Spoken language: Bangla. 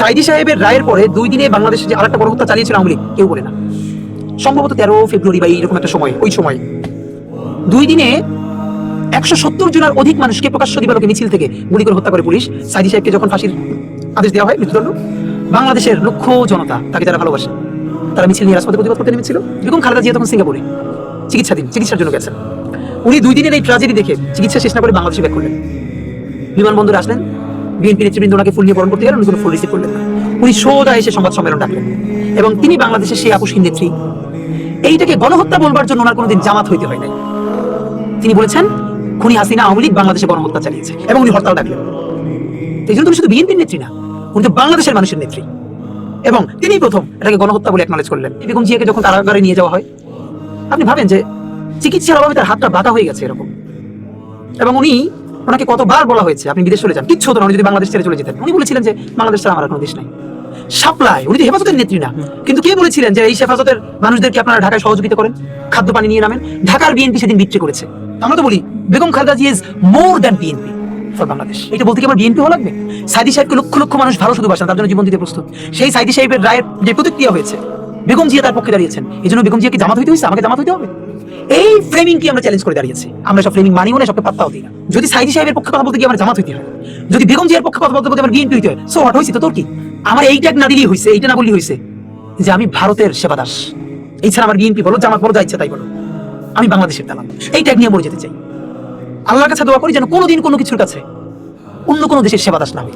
সাইদি সাহেবের রায়ের পরে 2 দিনে বাংলাদেশে যে আরেকটা গণহত্যা চালিয়েছিল আওয়ামী লীগ কেউ বলে না। সম্ভবত 13 ফেব্রুয়ারি বা এইরকম একটা সময়, ওই সময় 2 দিনে 170 জনের অধিক মানুষকে প্রকাশ্য দিবালোকে মিছিল থেকে গুলি করে হত্যা করে পুলিশ। সাইদি সাহেবকে যখন ফাঁসির আদেশ দেওয়া হয়, মৃত্যুদণ্ড, বাংলাদেশের লক্ষ জনতা, তাকে যারা ভালোবাসে, তারা মিছিল নিয়ে রাজপথে প্রতিবাদ করতে নেমেছিল। বেগম খালেদা জিয়া তখন সিঙ্গাপুরে চিকিৎসার জন্য গেছেন। উনি 2 দিনের এই ট্র্যাজেডি দেখে চিকিৎসা শেষ না করে বাংলাদেশে ব্যাক করলেন। বিমানবন্দরে আসলেন, বিএনপি নেতৃবৃন্দ ওনাকে ফুল নিয়ে বরণ করতে গেলেন, উনি কোনো ফুল রিসিভ করলেন না। উনি সোজা এসে সংবাদ সম্মেলন ডাকলেন এবং তিনি বাংলাদেশের সেই আপসহীন নেত্রী। এইটাকে গণহত্যা বলবার জন্য ওনার কোনোদিন জামাত হইতে হয় নাই। তিনি বলেছেন খুনি হাসিনা আওয়ামী লীগ বাংলাদেশে গণহত্যা চালিয়েছে এবং উনি হরতাল ডাকলেন। এই জন্য তুমি শুধু বিএনপির নেত্রী না, উনি তো বাংলাদেশের মানুষের নেত্রী। এবং তিনি প্রথম এটাকে গণহত্যা বলে একনলেজ করলেন। বেগম জিয়াকে যখন কারাগারে নিয়ে যাওয়া হয়, আপনি ভাবেন যে চিকিৎসার অভাবে তার হাতটা বাঁকা হয়ে গেছে এরকম, এবং ওনাকে কতবার বলা হয়েছে আপনি বিদেশ চলে যান, কিচ্ছু হতো না উনি যদি বাংলাদেশ ছেড়ে চলে যেতেন। উনি বলেছিলেন যে বাংলাদেশ ছাড়া আমার কোনো দেশ নাই। সাপ্লাই, উনি তো হেফাজতের নেত্রী না, কিন্তু কে বলেছিলেন যে এই হেফাজতের মানুষদেরকে আপনারা ঢাকায় সহযোগিতা করেন, খাদ্য পানি নিয়ে নামেন? ঢাকার বিএনপি সেদিন বিট্রে করেছে। আমরা তো বলি Begum Khaleda Zia is more than BNP for Bangladesh. এটা বলতে কি আমার বিএনপি হওয়া লাগবে? সাইদি সাহেবকে লক্ষ লক্ষ মানুষ ভালো শুধু বাসেন, তার জন্য জীবন দিতে প্রস্তুত। সেই সাইদি সাহেবের রায়ের যে প্রতিক্রিয়া হয়েছে, বেগম জিয়া তার পক্ষে দাঁড়িয়েছেন। এই জন্য বেগম জিয়াকে জামাত হইতে হয়েছে, আমাকে জামাত হইতে হবে? এই ফ্রেমিং কি আমরা চ্যালেঞ্জ করে দাঁড়িয়েছি। আমরা সব ফ্রেমিং মানিও না, সবকে পাত্তাও দিই না। যদি সাইদি সাহেবের পক্ষে কথা বলতে গিয়ে আমার জামাত হইতে হয়, যদি বেগম জিয়ার পক্ষে কথা বলতে বলতে আমার বিএনপি হইতে হয়, সো হোয়াট হইছে তো তোর কি? আমার এই ট্যাগ না দিলেই হইছে, এইটা না বললেই হইছে যে আমি ভারতের সেবাদাস। এছাড়া আমার বিএনপি বলো, জামাত বলো, যা ইচ্ছা তাই বলো, আমি বাংলাদেশের দালাল। এই ট্যাগ নিয়ে মরে যেতে চাই। আল্লাহর কাছে দোয়া করি যেন কোনোদিন কোনো কিছুর কাছে অন্য কোনো দেশের সেবাদাস না হয়।